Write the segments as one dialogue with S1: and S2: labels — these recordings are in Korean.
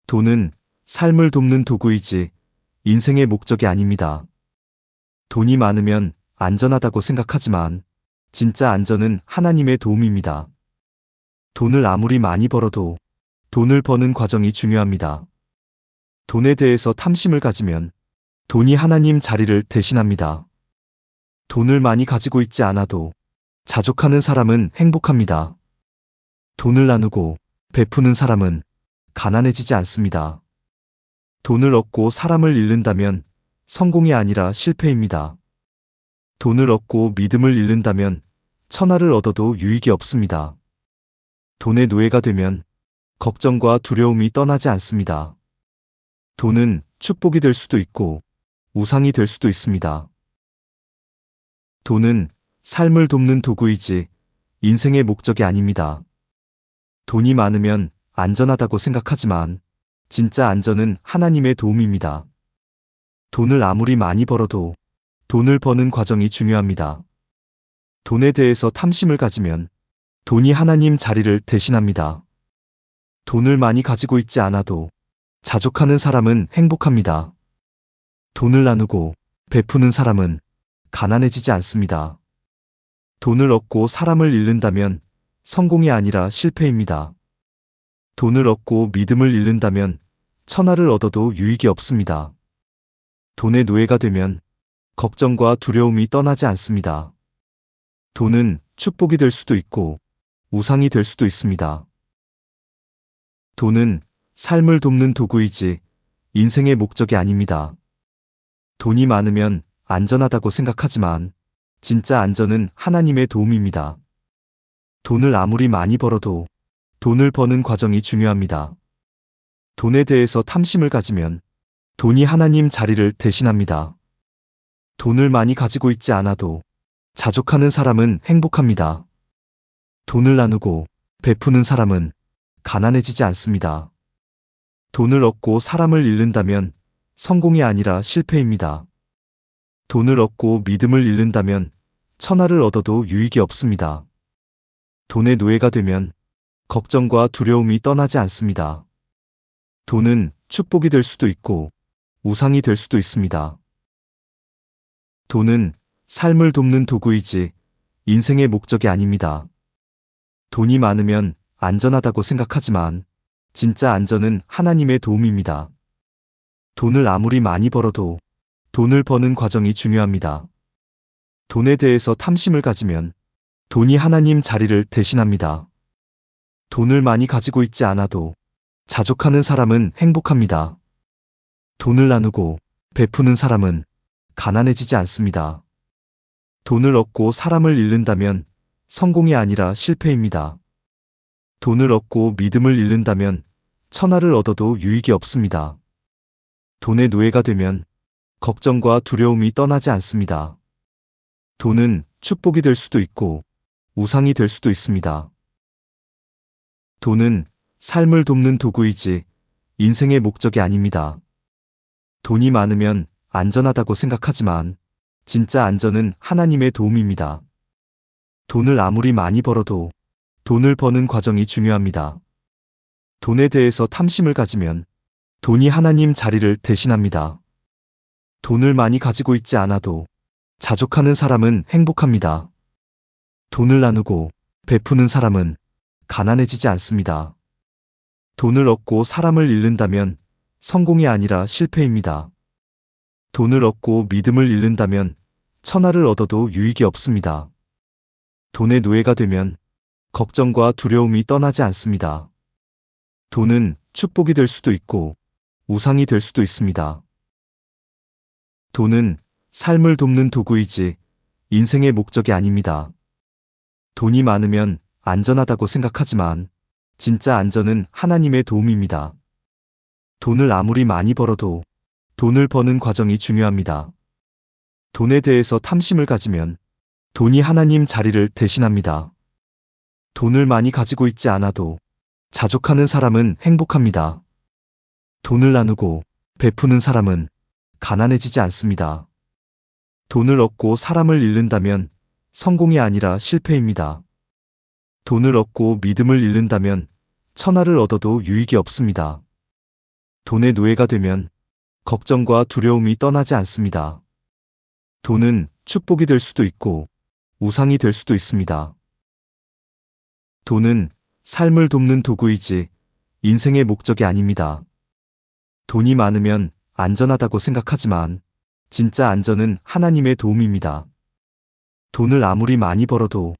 S1: 돈은 삶을 돕는 도구이지 인생의 목적이 아닙니다. 돈이 많으면 안전하다고 생각하지만 진짜 안전은 하나님의 도움입니다. 돈을 아무리 많이 벌어도 돈을 버는 과정이 중요합니다. 돈에 대해서 탐심을 가지면 돈이 하나님 자리를 대신합니다. 돈을 많이 가지고 있지 않아도 자족하는 사람은 행복합니다. 돈을 나누고 베푸는 사람은 가난해지지 않습니다. 돈을 얻고 사람을 잃는다면 성공이 아니라 실패입니다. 돈을 얻고 믿음을 잃는다면 천하를 얻어도 유익이 없습니다. 돈의 노예가 되면 걱정과 두려움이 떠나지 않습니다. 돈은 축복이 될 수도 있고 우상이 될 수도 있습니다. 돈은 삶을 돕는 도구이지 인생의 목적이 아닙니다. 돈이 많으면 안전하다고 생각하지만 진짜 안전은 하나님의 도움입니다. 돈을 아무리 많이 벌어도 돈을 버는 과정이 중요합니다. 돈에 대해서 탐심을 가지면 돈이 하나님 자리를 대신합니다. 돈을 많이 가지고 있지 않아도 자족하는 사람은 행복합니다. 돈을 나누고 베푸는 사람은 가난해지지 않습니다. 돈을 얻고 사람을 잃는다면 성공이 아니라 실패입니다. 돈을 얻고 믿음을 잃는다면 천하를 얻어도 유익이 없습니다. 돈의 노예가 되면 걱정과 두려움이 떠나지 않습니다. 돈은 축복이 될 수도 있고 우상이 될 수도 있습니다. 돈은 삶을 돕는 도구이지 인생의 목적이 아닙니다. 돈이 많으면 안전하다고 생각하지만 진짜 안전은 하나님의 도움입니다. 돈을 아무리 많이 벌어도 돈을 버는 과정이 중요합니다. 돈에 대해서 탐심을 가지면 돈이 하나님 자리를 대신합니다. 돈을 많이 가지고 있지 않아도 자족하는 사람은 행복합니다. 돈을 나누고 베푸는 사람은 가난해지지 않습니다. 돈을 얻고 사람을 잃는다면 성공이 아니라 실패입니다. 돈을 얻고 믿음을 잃는다면 천하를 얻어도 유익이 없습니다. 돈의 노예가 되면 걱정과 두려움이 떠나지 않습니다. 돈은 축복이 될 수도 있고 우상이 될 수도 있습니다. 돈은 삶을 돕는 도구이지 인생의 목적이 아닙니다. 돈이 많으면 안전하다고 생각하지만 진짜 안전은 하나님의 도움입니다. 돈을 아무리 많이 벌어도 돈을 버는 과정이 중요합니다. 돈에 대해서 탐심을 가지면 돈이 하나님 자리를 대신합니다. 돈을 많이 가지고 있지 않아도 자족하는 사람은 행복합니다. 돈을 나누고 베푸는 사람은 가난해지지 않습니다. 돈을 얻고 사람을 잃는다면 성공이 아니라 실패입니다. 돈을 얻고 믿음을 잃는다면 천하를 얻어도 유익이 없습니다. 돈의 노예가 되면 걱정과 두려움이 떠나지 않습니다. 돈은 축복이 될 수도 있고 우상이 될 수도 있습니다. 돈은 삶을 돕는 도구이지 인생의 목적이 아닙니다. 돈이 많으면 안전하다고 생각하지만 진짜 안전은 하나님의 도움입니다. 돈을 아무리 많이 벌어도 돈을 버는 과정이 중요합니다. 돈에 대해서 탐심을 가지면 돈이 하나님 자리를 대신합니다. 돈을 많이 가지고 있지 않아도 자족하는 사람은 행복합니다. 돈을 나누고 베푸는 사람은 가난해지지 않습니다. 돈을 얻고 사람을 잃는다면 성공이 아니라 실패입니다. 돈을 얻고 믿음을 잃는다면 천하를 얻어도 유익이 없습니다. 돈의 노예가 되면 걱정과 두려움이 떠나지 않습니다. 돈은 축복이 될 수도 있고 우상이 될 수도 있습니다. 돈은 삶을 돕는 도구이지 인생의 목적이 아닙니다. 돈이 많으면 안전하다고 생각하지만 진짜 안전은 하나님의 도움입니다. 돈을 아무리 많이 벌어도 돈을 버는 과정이 중요합니다. 돈에 대해서 탐심을 가지면 돈이 하나님 자리를 대신합니다. 돈을 많이 가지고 있지 않아도 자족하는 사람은 행복합니다. 돈을 나누고 베푸는 사람은 가난해지지 않습니다. 돈을 얻고 사람을 잃는다면 성공이 아니라 실패입니다. 돈을 얻고 믿음을 잃는다면 천하를 얻어도 유익이 없습니다. 돈의 노예가 되면 걱정과 두려움이 떠나지 않습니다. 돈은 축복이 될 수도 있고 우상이 될 수도 있습니다. 돈은 삶을 돕는 도구이지 인생의 목적이 아닙니다. 돈이 많으면 안전하다고 생각하지만 진짜 안전은 하나님의 도움입니다. 돈을 아무리 많이 벌어도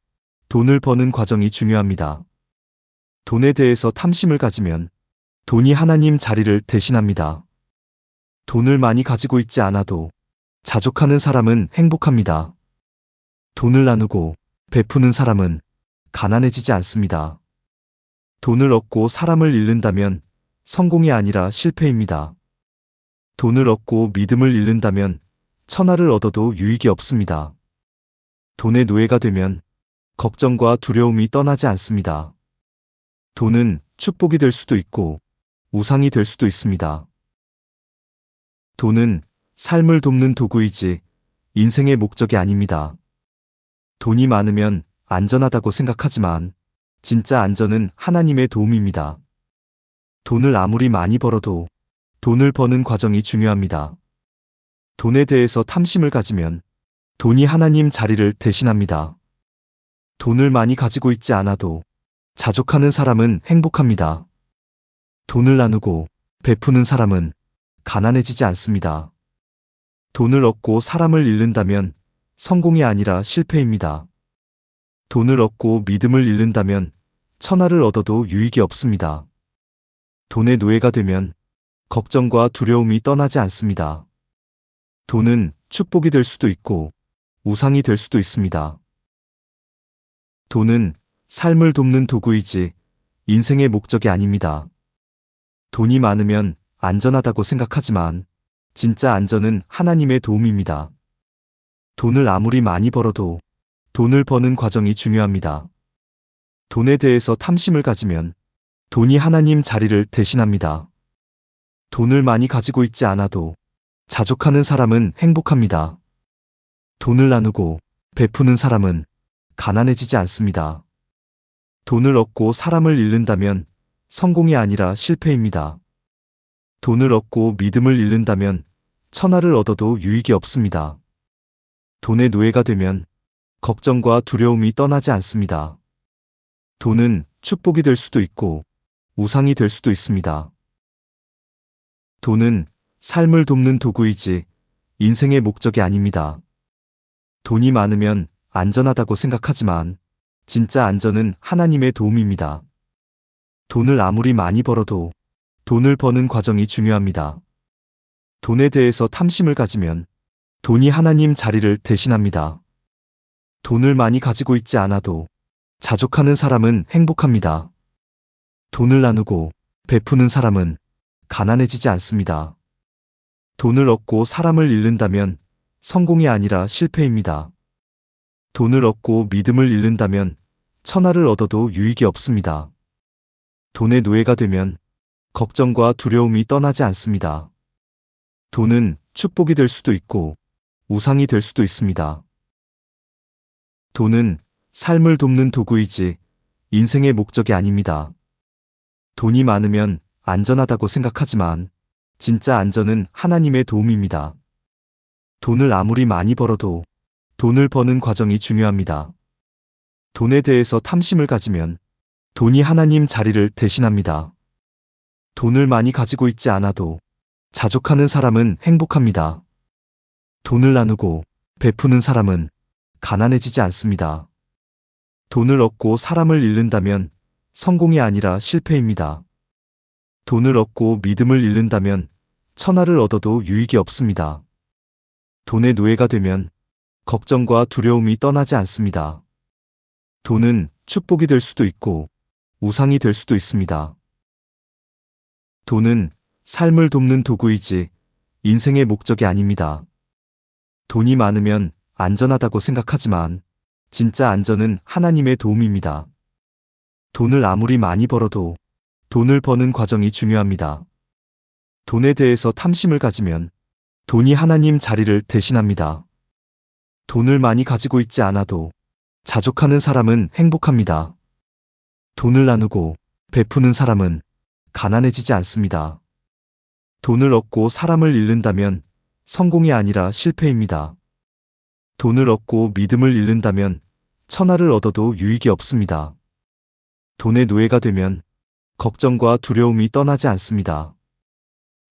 S1: 돈을 버는 과정이 중요합니다. 돈에 대해서 탐심을 가지면 돈이 하나님 자리를 대신합니다. 돈을 많이 가지고 있지 않아도 자족하는 사람은 행복합니다. 돈을 나누고 베푸는 사람은 가난해지지 않습니다. 돈을 얻고 사람을 잃는다면 성공이 아니라 실패입니다. 돈을 얻고 믿음을 잃는다면 천하를 얻어도 유익이 없습니다. 돈의 노예가 되면 걱정과 두려움이 떠나지 않습니다. 돈은 축복이 될 수도 있고 우상이 될 수도 있습니다. 돈은 삶을 돕는 도구이지 인생의 목적이 아닙니다. 돈이 많으면 안전하다고 생각하지만 진짜 안전은 하나님의 도움입니다. 돈을 아무리 많이 벌어도 돈을 버는 과정이 중요합니다. 돈에 대해서 탐심을 가지면 돈이 하나님 자리를 대신합니다. 돈을 많이 가지고 있지 않아도 자족하는 사람은 행복합니다. 돈을 나누고 베푸는 사람은 가난해지지 않습니다. 돈을 얻고 사람을 잃는다면 성공이 아니라 실패입니다. 돈을 얻고 믿음을 잃는다면 천하를 얻어도 유익이 없습니다. 돈의 노예가 되면 걱정과 두려움이 떠나지 않습니다. 돈은 축복이 될 수도 있고 우상이 될 수도 있습니다. 돈은 삶을 돕는 도구이지 인생의 목적이 아닙니다. 돈이 많으면 안전하다고 생각하지만 진짜 안전은 하나님의 도움입니다. 돈을 아무리 많이 벌어도 돈을 버는 과정이 중요합니다. 돈에 대해서 탐심을 가지면 돈이 하나님 자리를 대신합니다. 돈을 많이 가지고 있지 않아도 자족하는 사람은 행복합니다. 돈을 나누고 베푸는 사람은 가난해지지 않습니다. 돈을 얻고 사람을 잃는다면 성공이 아니라 실패입니다. 돈을 얻고 믿음을 잃는다면 천하를 얻어도 유익이 없습니다. 돈의 노예가 되면 걱정과 두려움이 떠나지 않습니다. 돈은 축복이 될 수도 있고 우상이 될 수도 있습니다. 돈은 삶을 돕는 도구이지 인생의 목적이 아닙니다. 돈이 많으면 안전하다고 생각하지만 진짜 안전은 하나님의 도움입니다. 돈을 아무리 많이 벌어도 돈을 버는 과정이 중요합니다. 돈에 대해서 탐심을 가지면 돈이 하나님 자리를 대신합니다. 돈을 많이 가지고 있지 않아도 자족하는 사람은 행복합니다. 돈을 나누고 베푸는 사람은 가난해지지 않습니다. 돈을 얻고 사람을 잃는다면 성공이 아니라 실패입니다. 돈을 얻고 믿음을 잃는다면 천하를 얻어도 유익이 없습니다. 돈의 노예가 되면 걱정과 두려움이 떠나지 않습니다. 돈은 축복이 될 수도 있고 우상이 될 수도 있습니다. 돈은 삶을 돕는 도구이지 인생의 목적이 아닙니다. 돈이 많으면 안전하다고 생각하지만 진짜 안전은 하나님의 도움입니다. 돈을 아무리 많이 벌어도 돈을 버는 과정이 중요합니다. 돈에 대해서 탐심을 가지면 돈이 하나님 자리를 대신합니다. 돈을 많이 가지고 있지 않아도 자족하는 사람은 행복합니다. 돈을 나누고 베푸는 사람은 가난해지지 않습니다. 돈을 얻고 사람을 잃는다면 성공이 아니라 실패입니다. 돈을 얻고 믿음을 잃는다면 천하를 얻어도 유익이 없습니다. 돈의 노예가 되면 걱정과 두려움이 떠나지 않습니다. 돈은 축복이 될 수도 있고 우상이 될 수도 있습니다. 돈은 삶을 돕는 도구이지 인생의 목적이 아닙니다. 돈이 많으면 안전하다고 생각하지만 진짜 안전은 하나님의 도움입니다. 돈을 아무리 많이 벌어도 돈을 버는 과정이 중요합니다. 돈에 대해서 탐심을 가지면 돈이 하나님 자리를 대신합니다. 돈을 많이 가지고 있지 않아도 자족하는 사람은 행복합니다. 돈을 나누고 베푸는 사람은 가난해지지 않습니다. 돈을 얻고 사람을 잃는다면 성공이 아니라 실패입니다. 돈을 얻고 믿음을 잃는다면 천하를 얻어도 유익이 없습니다. 돈의 노예가 되면 걱정과 두려움이 떠나지 않습니다.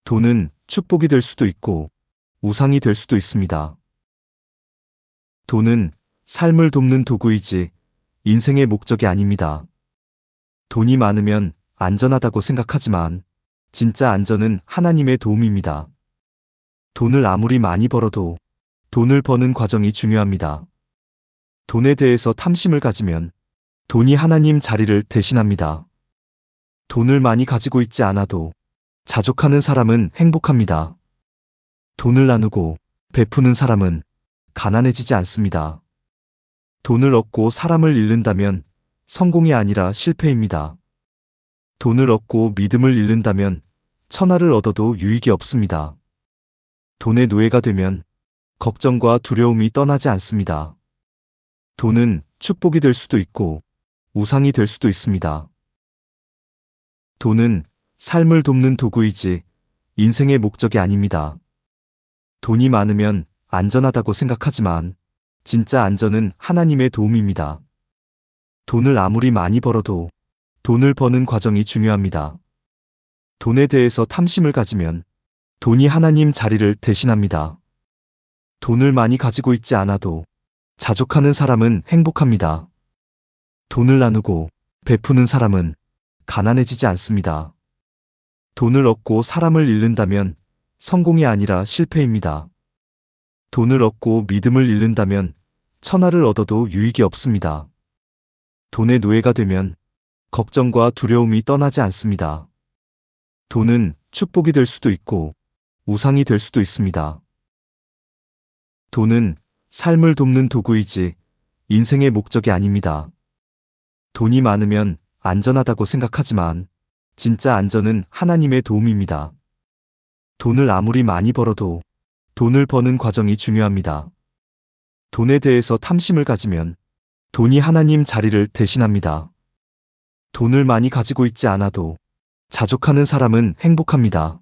S1: 돈은 축복이 될 수도 있고 우상이 될 수도 있습니다. 돈은 삶을 돕는 도구이지 인생의 목적이 아닙니다. 돈이 많으면 안전하다고 생각하지만 진짜 안전은 하나님의 도움입니다. 돈을 아무리 많이 벌어도 돈을 버는 과정이 중요합니다. 돈에 대해서 탐심을 가지면 돈이 하나님 자리를 대신합니다. 돈을 많이 가지고 있지 않아도 자족하는 사람은 행복합니다. 돈을 나누고 베푸는 사람은 가난해지지 않습니다. 돈을 얻고 사람을 잃는다면 성공이 아니라 실패입니다. 돈을 얻고 믿음을 잃는다면 천하를 얻어도 유익이 없습니다. 돈의 노예가 되면 걱정과 두려움이 떠나지 않습니다. 돈은 축복이 될 수도 있고 우상이 될 수도 있습니다. 돈은 삶을 돕는 도구이지 인생의 목적이 아닙니다. 돈이 많으면 안전하다고 생각하지만 진짜 안전은 하나님의 도움입니다. 돈을 아무리 많이 벌어도 돈을 버는 과정이 중요합니다. 돈에 대해서 탐심을 가지면 돈이 하나님 자리를 대신합니다. 돈을 많이 가지고 있지 않아도 자족하는 사람은 행복합니다. 돈을 나누고 베푸는 사람은 가난해지지 않습니다. 돈을 얻고 사람을 잃는다면 성공이 아니라 실패입니다. 돈을 얻고 믿음을 잃는다면 천하를 얻어도 유익이 없습니다. 돈의 노예가 되면 걱정과 두려움이 떠나지 않습니다. 돈은 축복이 될 수도 있고 우상이 될 수도 있습니다. 돈은 삶을 돕는 도구이지 인생의 목적이 아닙니다. 돈이 많으면 안전하다고 생각하지만 진짜 안전은 하나님의 도움입니다. 돈을 아무리 많이 벌어도 돈을 버는 과정이 중요합니다. 돈에 대해서 탐심을 가지면 돈이 하나님 자리를 대신합니다. 돈을 많이 가지고 있지 않아도 자족하는 사람은 행복합니다.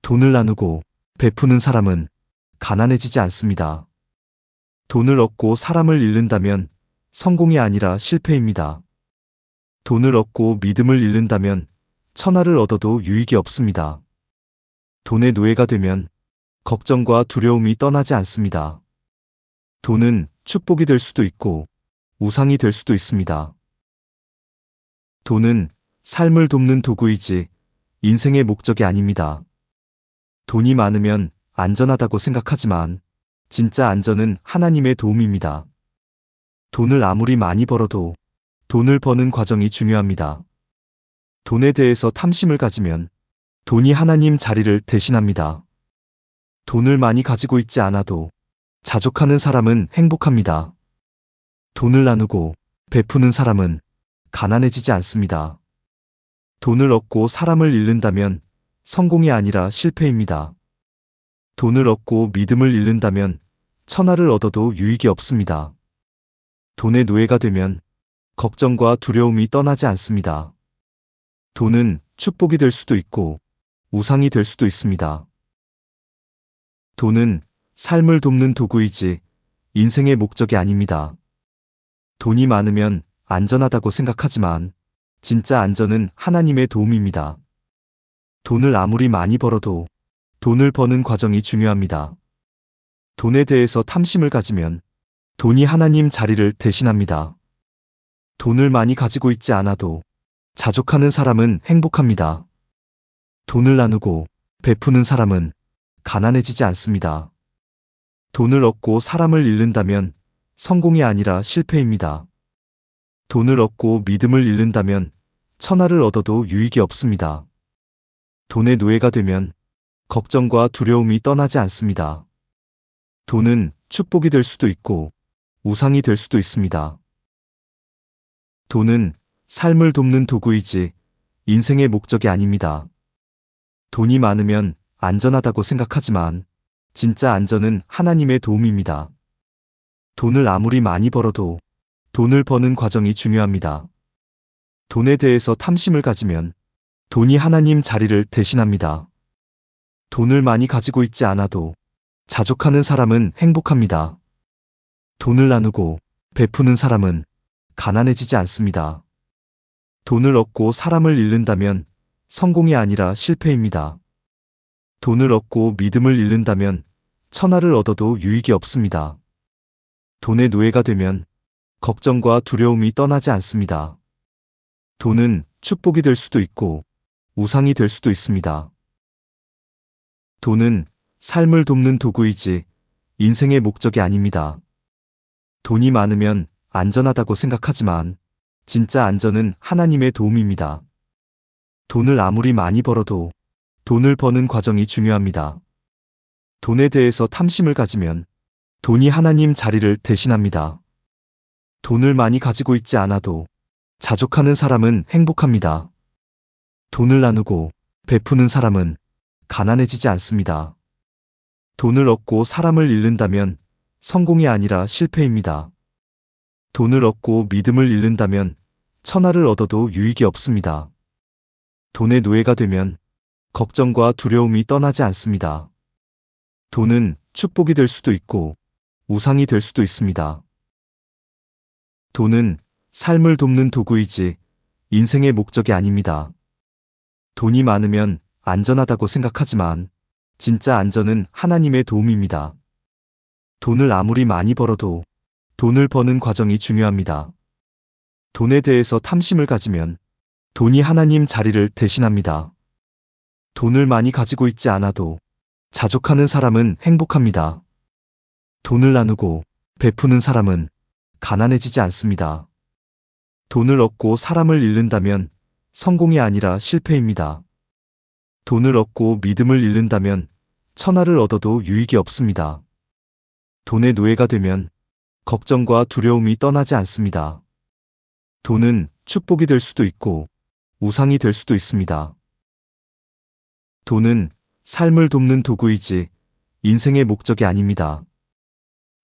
S1: 돈을 나누고 베푸는 사람은 가난해지지 않습니다. 돈을 얻고 사람을 잃는다면 성공이 아니라 실패입니다. 돈을 얻고 믿음을 잃는다면 천하를 얻어도 유익이 없습니다. 돈의 노예가 되면 걱정과 두려움이 떠나지 않습니다. 돈은 축복이 될 수도 있고 우상이 될 수도 있습니다. 돈은 삶을 돕는 도구이지 인생의 목적이 아닙니다. 돈이 많으면 안전하다고 생각하지만 진짜 안전은 하나님의 도움입니다. 돈을 아무리 많이 벌어도 돈을 버는 과정이 중요합니다. 돈에 대해서 탐심을 가지면 돈이 하나님 자리를 대신합니다. 돈을 많이 가지고 있지 않아도 자족하는 사람은 행복합니다. 돈을 나누고 베푸는 사람은 가난해지지 않습니다. 돈을 얻고 사람을 잃는다면 성공이 아니라 실패입니다. 돈을 얻고 믿음을 잃는다면 천하를 얻어도 유익이 없습니다. 돈의 노예가 되면 걱정과 두려움이 떠나지 않습니다. 돈은 축복이 될 수도 있고 우상이 될 수도 있습니다. 돈은 삶을 돕는 도구이지 인생의 목적이 아닙니다. 돈이 많으면 안전하다고 생각하지만 진짜 안전은 하나님의 도움입니다. 돈을 아무리 많이 벌어도 돈을 버는 과정이 중요합니다. 돈에 대해서 탐심을 가지면 돈이 하나님 자리를 대신합니다. 돈을 많이 가지고 있지 않아도 자족하는 사람은 행복합니다. 돈을 나누고 베푸는 사람은 가난해지지 않습니다. 돈을 얻고 사람을 잃는다면 성공이 아니라 실패입니다. 돈을 얻고 믿음을 잃는다면 천하를 얻어도 유익이 없습니다. 돈의 노예가 되면 걱정과 두려움이 떠나지 않습니다. 돈은 축복이 될 수도 있고 우상이 될 수도 있습니다. 돈은 삶을 돕는 도구이지 인생의 목적이 아닙니다. 돈이 많으면 안전하다고 생각하지만 진짜 안전은 하나님의 도움입니다. 돈을 아무리 많이 벌어도 돈을 버는 과정이 중요합니다. 돈에 대해서 탐심을 가지면 돈이 하나님 자리를 대신합니다. 돈을 많이 가지고 있지 않아도 자족하는 사람은 행복합니다. 돈을 나누고 베푸는 사람은 가난해지지 않습니다. 돈을 얻고 사람을 잃는다면 성공이 아니라 실패입니다. 돈을 얻고 믿음을 잃는다면 천하를 얻어도 유익이 없습니다. 돈의 노예가 되면 걱정과 두려움이 떠나지 않습니다. 돈은 축복이 될 수도 있고 우상이 될 수도 있습니다. 돈은 삶을 돕는 도구이지 인생의 목적이 아닙니다. 돈이 많으면 안전하다고 생각하지만 진짜 안전은 하나님의 도움입니다. 돈을 아무리 많이 벌어도 돈을 버는 과정이 중요합니다. 돈에 대해서 탐심을 가지면 돈이 하나님 자리를 대신합니다. 돈을 많이 가지고 있지 않아도 자족하는 사람은 행복합니다. 돈을 나누고 베푸는 사람은 가난해지지 않습니다. 돈을 얻고 사람을 잃는다면 성공이 아니라 실패입니다. 돈을 얻고 믿음을 잃는다면 천하를 얻어도 유익이 없습니다. 돈의 노예가 되면 걱정과 두려움이 떠나지 않습니다. 돈은 축복이 될 수도 있고 우상이 될 수도 있습니다. 돈은 삶을 돕는 도구이지 인생의 목적이 아닙니다. 돈이 많으면 안전하다고 생각하지만 진짜 안전은 하나님의 도움입니다. 돈을 아무리 많이 벌어도 돈을 버는 과정이 중요합니다. 돈에 대해서 탐심을 가지면 돈이 하나님 자리를 대신합니다. 돈을 많이 가지고 있지 않아도 자족하는 사람은 행복합니다. 돈을 나누고 베푸는 사람은 가난해지지 않습니다. 돈을 얻고 사람을 잃는다면 성공이 아니라 실패입니다. 돈을 얻고 믿음을 잃는다면 천하를 얻어도 유익이 없습니다. 돈의 노예가 되면 걱정과 두려움이 떠나지 않습니다. 돈은 축복이 될 수도 있고 우상이 될 수도 있습니다. 돈은 삶을 돕는 도구이지 인생의 목적이 아닙니다.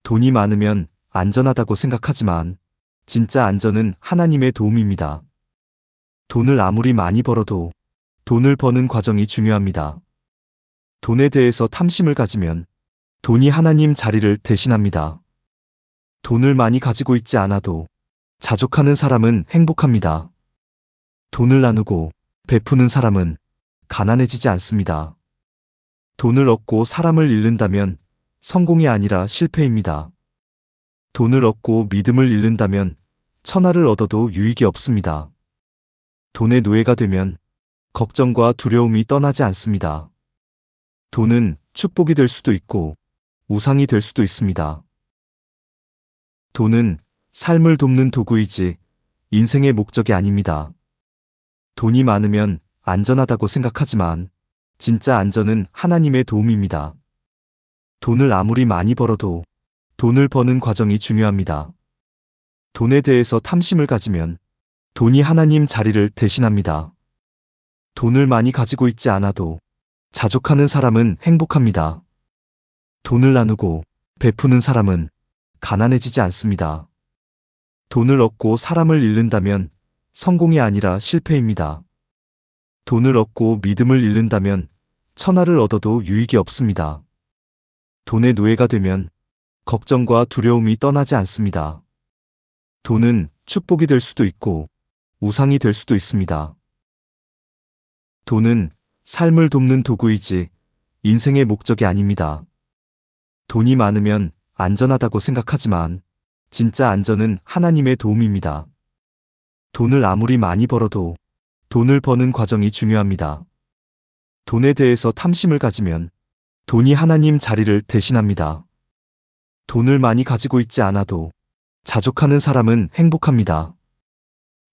S1: 돈이 많으면 안전하다고 생각하지만 진짜 안전은 하나님의 도움입니다. 돈을 아무리 많이 벌어도 돈을 버는 과정이 중요합니다. 돈에 대해서 탐심을 가지면 돈이 하나님 자리를 대신합니다. 돈을 많이 가지고 있지 않아도 자족하는 사람은 행복합니다. 돈을 나누고 베푸는 사람은 가난해지지 않습니다. 돈을 얻고 사람을 잃는다면 성공이 아니라 실패입니다. 돈을 얻고 믿음을 잃는다면 천하를 얻어도 유익이 없습니다. 돈의 노예가 되면 걱정과 두려움이 떠나지 않습니다. 돈은 축복이 될 수도 있고 우상이 될 수도 있습니다. 돈은 삶을 돕는 도구이지 인생의 목적이 아닙니다. 돈이 많으면 안전하다고 생각하지만 진짜 안전은 하나님의 도움입니다. 돈을 아무리 많이 벌어도 돈을 버는 과정이 중요합니다. 돈에 대해서 탐심을 가지면 돈이 하나님 자리를 대신합니다. 돈을 많이 가지고 있지 않아도 자족하는 사람은 행복합니다. 돈을 나누고 베푸는 사람은 가난해지지 않습니다. 돈을 얻고 사람을 잃는다면 성공이 아니라 실패입니다. 돈을 얻고 믿음을 잃는다면 천하를 얻어도 유익이 없습니다. 돈의 노예가 되면 걱정과 두려움이 떠나지 않습니다. 돈은 축복이 될 수도 있고 우상이 될 수도 있습니다. 돈은 삶을 돕는 도구이지 인생의 목적이 아닙니다. 돈이 많으면 안전하다고 생각하지만 진짜 안전은 하나님의 도움입니다. 돈을 아무리 많이 벌어도 돈을 버는 과정이 중요합니다. 돈에 대해서 탐심을 가지면 돈이 하나님 자리를 대신합니다. 돈을 많이 가지고 있지 않아도 자족하는 사람은 행복합니다.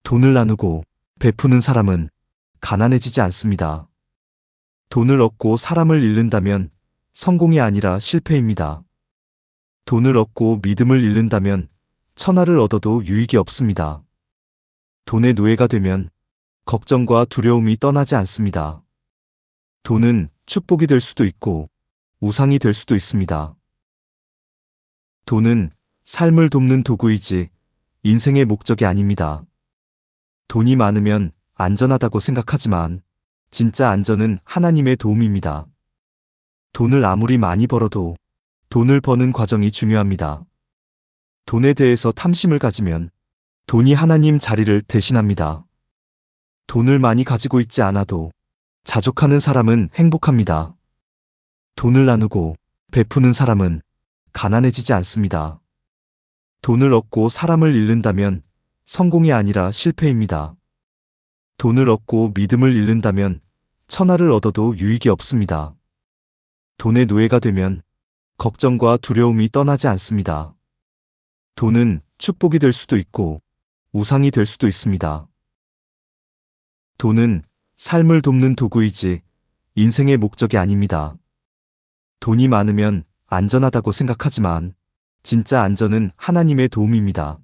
S1: 돈을 나누고 베푸는 사람은 가난해지지 않습니다. 돈을 얻고 사람을 잃는다면 성공이 아니라 실패입니다. 돈을 얻고 믿음을 잃는다면 천하를 얻어도 유익이 없습니다. 돈의 노예가 되면 걱정과 두려움이 떠나지 않습니다. 돈은 축복이 될 수도 있고 우상이 될 수도 있습니다. 돈은 삶을 돕는 도구이지 인생의 목적이 아닙니다. 돈이 많으면 안전하다고 생각하지만 진짜 안전은 하나님의 도움입니다. 돈을 아무리 많이 벌어도 돈을 버는 과정이 중요합니다. 돈에 대해서 탐심을 가지면 돈이 하나님 자리를 대신합니다. 돈을 많이 가지고 있지 않아도 자족하는 사람은 행복합니다. 돈을 나누고 베푸는 사람은 가난해지지 않습니다. 돈을 얻고 사람을 잃는다면 성공이 아니라 실패입니다. 돈을 얻고 믿음을 잃는다면 천하를 얻어도 유익이 없습니다. 돈의 노예가 되면 걱정과 두려움이 떠나지 않습니다. 돈은 축복이 될 수도 있고 우상이 될 수도 있습니다. 돈은 삶을 돕는 도구이지 인생의 목적이 아닙니다. 돈이 많으면 안전하다고 생각하지만 진짜 안전은 하나님의 도움입니다.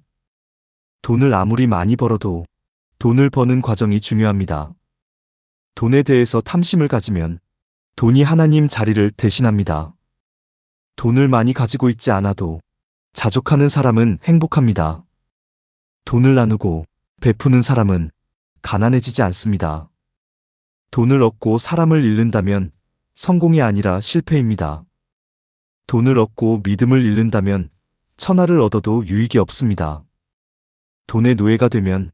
S1: 돈을 아무리 많이 벌어도 돈을 버는 과정이 중요합니다. 돈에 대해서 탐심을 가지면 돈이 하나님 자리를 대신합니다. 돈을 많이 가지고 있지 않아도 자족하는 사람은 행복합니다. 돈을 나누고 베푸는 사람은 가난해지지 않습니다. 돈을 얻고 사람을 잃는다면 성공이 아니라 실패입니다. 돈을 얻고 믿음을 잃는다면 천하를 얻어도 유익이 없습니다. 돈의 노예가 되면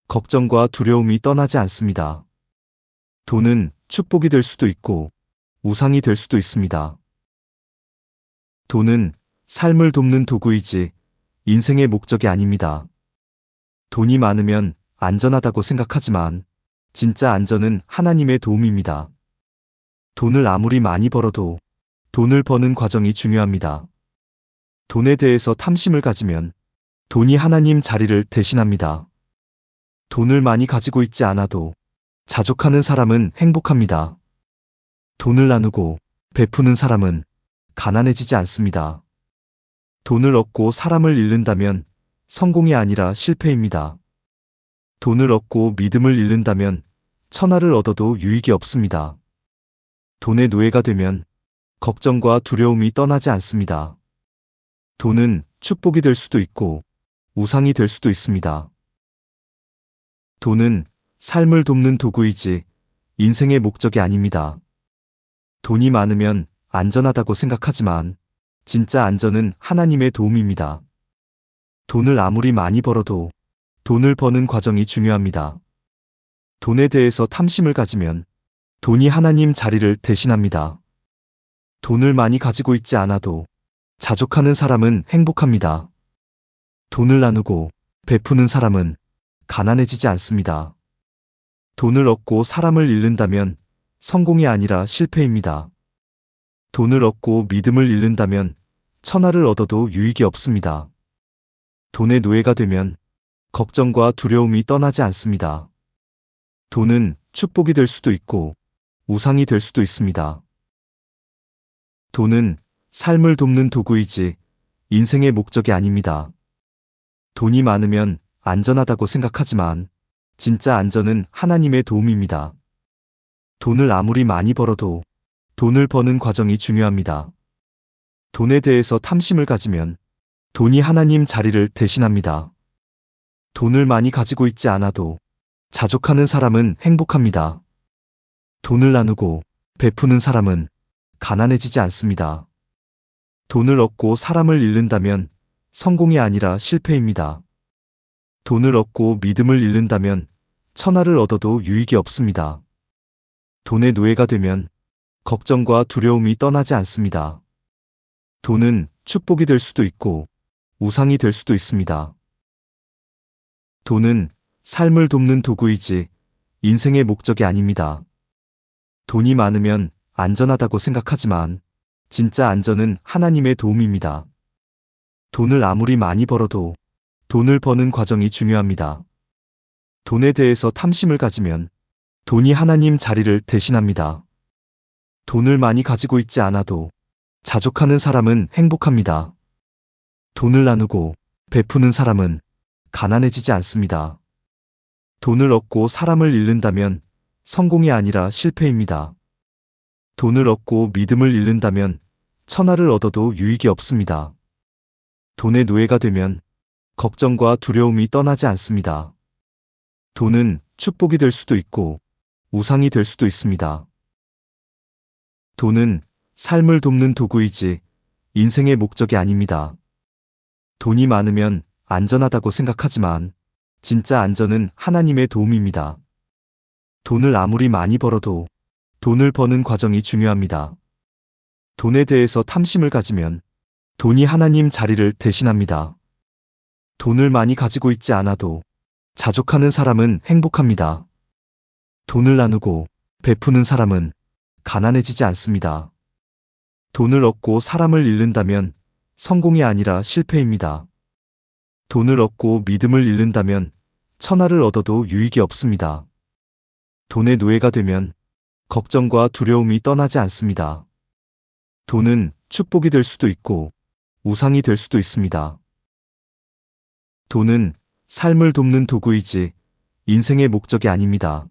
S1: 걱정과 두려움이 떠나지 않습니다. 돈은 축복이 될 수도 있고 우상이 될 수도 있습니다. 돈은 삶을 돕는 도구이지 인생의 목적이 아닙니다. 돈이 많으면 안전하다고 생각하지만 진짜 안전은 하나님의 도움입니다. 돈을 아무리 많이 벌어도 돈을 버는 과정이 중요합니다. 돈에 대해서 탐심을 가지면 돈이 하나님 자리를 대신합니다. 돈을 많이 가지고 있지 않아도 자족하는 사람은 행복합니다. 돈을 나누고 베푸는 사람은 가난해지지 않습니다. 돈을 얻고 사람을 잃는다면 성공이 아니라 실패입니다. 돈을 얻고 믿음을 잃는다면 천하를 얻어도 유익이 없습니다. 돈의 노예가 되면 걱정과 두려움이 떠나지 않습니다. 돈은 축복이 될 수도 있고 우상이 될 수도 있습니다. 돈은 삶을 돕는 도구이지 인생의 목적이 아닙니다. 돈이 많으면 안전하다고 생각하지만 진짜 안전은 하나님의 도움입니다. 돈을 아무리 많이 벌어도 돈을 버는 과정이 중요합니다. 돈에 대해서 탐심을 가지면 돈이 하나님 자리를 대신합니다. 돈을 많이 가지고 있지 않아도 자족하는 사람은 행복합니다. 돈을 나누고 베푸는 사람은 가난해지지 않습니다. 돈을 얻고 사람을 잃는다면 성공이 아니라 실패입니다. 돈을 얻고 믿음을 잃는다면 천하를 얻어도 유익이 없습니다. 돈의 노예가 되면 걱정과 두려움이 떠나지 않습니다. 돈은 축복이 될 수도 있고 우상이 될 수도 있습니다. 돈은 삶을 돕는 도구이지 인생의 목적이 아닙니다. 돈이 많으면 안전하다고 생각하지만 진짜 안전은 하나님의 도움입니다. 돈을 아무리 많이 벌어도 돈을 버는 과정이 중요합니다. 돈에 대해서 탐심을 가지면 돈이 하나님 자리를 대신합니다. 돈을 많이 가지고 있지 않아도 자족하는 사람은 행복합니다. 돈을 나누고 베푸는 사람은 가난해지지 않습니다. 돈을 얻고 사람을 잃는다면 성공이 아니라 실패입니다. 돈을 얻고 믿음을 잃는다면 천하를 얻어도 유익이 없습니다. 돈의 노예가 되면 걱정과 두려움이 떠나지 않습니다. 돈은 축복이 될 수도 있고 우상이 될 수도 있습니다. 돈은 삶을 돕는 도구이지 인생의 목적이 아닙니다. 돈이 많으면 안전하다고 생각하지만 진짜 안전은 하나님의 도움입니다. 돈을 아무리 많이 벌어도 돈을 버는 과정이 중요합니다. 돈에 대해서 탐심을 가지면 돈이 하나님 자리를 대신합니다. 돈을 많이 가지고 있지 않아도 자족하는 사람은 행복합니다. 돈을 나누고 베푸는 사람은 가난해지지 않습니다. 돈을 얻고 사람을 잃는다면 성공이 아니라 실패입니다. 돈을 얻고 믿음을 잃는다면 천하를 얻어도 유익이 없습니다. 돈의 노예가 되면 걱정과 두려움이 떠나지 않습니다. 돈은 축복이 될 수도 있고 우상이 될 수도 있습니다. 돈은 삶을 돕는 도구이지 인생의 목적이 아닙니다. 돈이 많으면 안전하다고 생각하지만 진짜 안전은 하나님의 도움입니다. 돈을 아무리 많이 벌어도 돈을 버는 과정이 중요합니다. 돈에 대해서 탐심을 가지면 돈이 하나님 자리를 대신합니다. 돈을 많이 가지고 있지 않아도 자족하는 사람은 행복합니다. 돈을 나누고 베푸는 사람은 가난해지지 않습니다. 돈을 얻고 사람을 잃는다면 성공이 아니라 실패입니다. 돈을 얻고 믿음을 잃는다면 천하를 얻어도 유익이 없습니다. 돈의 노예가 되면 걱정과 두려움이 떠나지 않습니다. 돈은 축복이 될 수도 있고 우상이 될 수도 있습니다. 돈은 삶을 돕는 도구이지 인생의 목적이 아닙니다.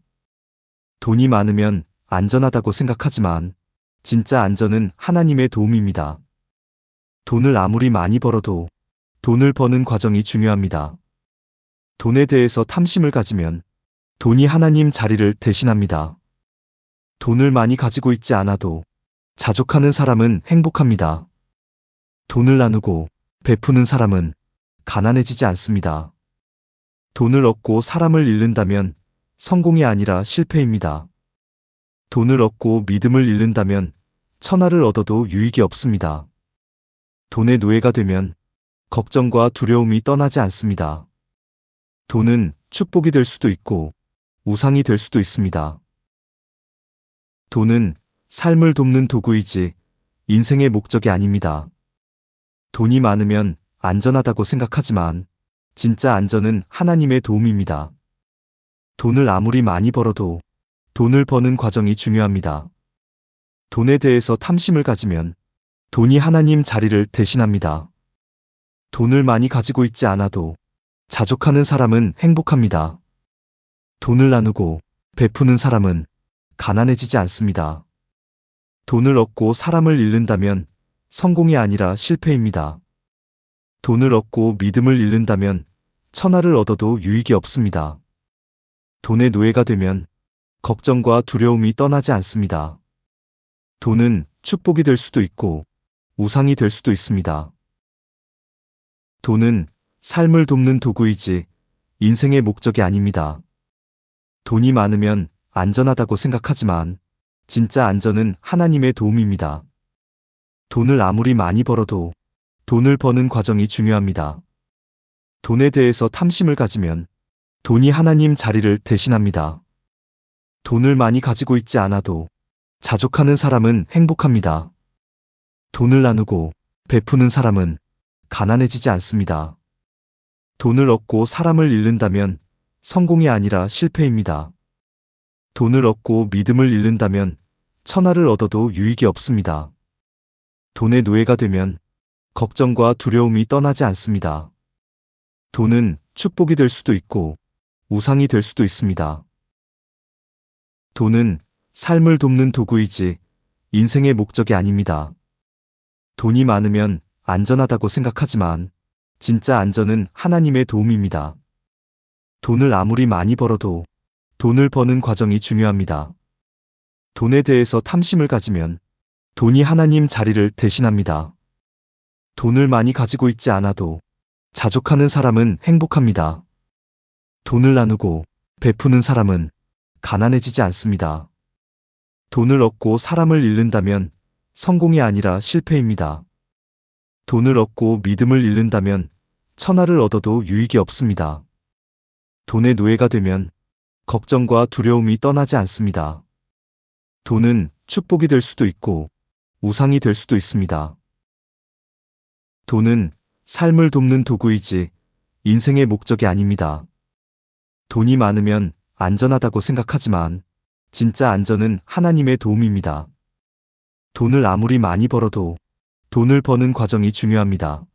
S1: 돈이 많으면 안전하다고 생각하지만 진짜 안전은 하나님의 도움입니다. 돈을 아무리 많이 벌어도 돈을 버는 과정이 중요합니다. 돈에 대해서 탐심을 가지면 돈이 하나님 자리를 대신합니다. 돈을 많이 가지고 있지 않아도 자족하는 사람은 행복합니다. 돈을 나누고 베푸는 사람은 가난해지지 않습니다. 돈을 얻고 사람을 잃는다면 성공이 아니라 실패입니다. 돈을 얻고 믿음을 잃는다면 천하를 얻어도 유익이 없습니다. 돈의 노예가 되면 걱정과 두려움이 떠나지 않습니다. 돈은 축복이 될 수도 있고 우상이 될 수도 있습니다. 돈은 삶을 돕는 도구이지 인생의 목적이 아닙니다. 돈이 많으면 안전하다고 생각하지만 진짜 안전은 하나님의 도움입니다. 돈을 아무리 많이 벌어도 돈을 버는 과정이 중요합니다. 돈에 대해서 탐심을 가지면 돈이 하나님 자리를 대신합니다. 돈을 많이 가지고 있지 않아도 자족하는 사람은 행복합니다. 돈을 나누고 베푸는 사람은 가난해지지 않습니다. 돈을 얻고 사람을 잃는다면 성공이 아니라 실패입니다. 돈을 얻고 믿음을 잃는다면 천하를 얻어도 유익이 없습니다. 돈의 노예가 되면 걱정과 두려움이 떠나지 않습니다. 돈은 축복이 될 수도 있고 우상이 될 수도 있습니다. 돈은 삶을 돕는 도구이지 인생의 목적이 아닙니다. 돈이 많으면 안전하다고 생각하지만 진짜 안전은 하나님의 도움입니다. 돈을 아무리 많이 벌어도 돈을 버는 과정이 중요합니다. 돈에 대해서 탐심을 가지면 돈이 하나님 자리를 대신합니다. 돈을 많이 가지고 있지 않아도 자족하는 사람은 행복합니다. 돈을 나누고 베푸는 사람은 가난해지지 않습니다. 돈을 얻고 사람을 잃는다면 성공이 아니라 실패입니다. 돈을 얻고 믿음을 잃는다면 천하를 얻어도 유익이 없습니다. 돈의 노예가 되면 걱정과 두려움이 떠나지 않습니다. 돈은 축복이 될 수도 있고 우상이 될 수도 있습니다. 돈은 삶을 돕는 도구이지 인생의 목적이 아닙니다. 돈이 많으면 안전하다고 생각하지만 진짜 안전은 하나님의 도움입니다. 돈을 아무리 많이 벌어도 돈을 버는 과정이 중요합니다. 돈에 대해서 탐심을 가지면 돈이 하나님 자리를 대신합니다. 돈을 많이 가지고 있지 않아도 자족하는 사람은 행복합니다. 돈을 나누고 베푸는 사람은 가난해지지 않습니다. 돈을 얻고 사람을 잃는다면 성공이 아니라 실패입니다. 돈을 얻고 믿음을 잃는다면 천하를 얻어도 유익이 없습니다. 돈의 노예가 되면 걱정과 두려움이 떠나지 않습니다. 돈은 축복이 될 수도 있고 우상이 될 수도 있습니다. 돈은 삶을 돕는 도구이지 인생의 목적이 아닙니다. 돈이 많으면 안전하다고 생각하지만 진짜 안전은 하나님의 도움입니다. 돈을 아무리 많이 벌어도 돈을 버는 과정이 중요합니다.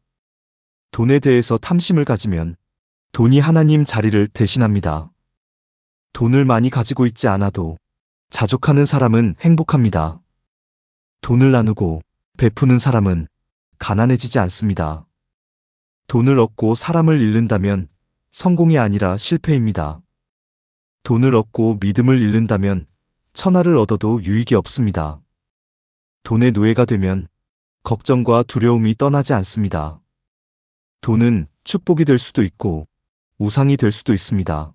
S1: 돈에 대해서 탐심을 가지면 돈이 하나님 자리를 대신합니다. 돈을 많이 가지고 있지 않아도 자족하는 사람은 행복합니다. 돈을 나누고 베푸는 사람은 가난해지지 않습니다. 돈을 얻고 사람을 잃는다면 성공이 아니라 실패입니다. 돈을 얻고 믿음을 잃는다면 천하를 얻어도 유익이 없습니다. 돈의 노예가 되면 걱정과 두려움이 떠나지 않습니다. 돈은 축복이 될 수도 있고 우상이 될 수도 있습니다.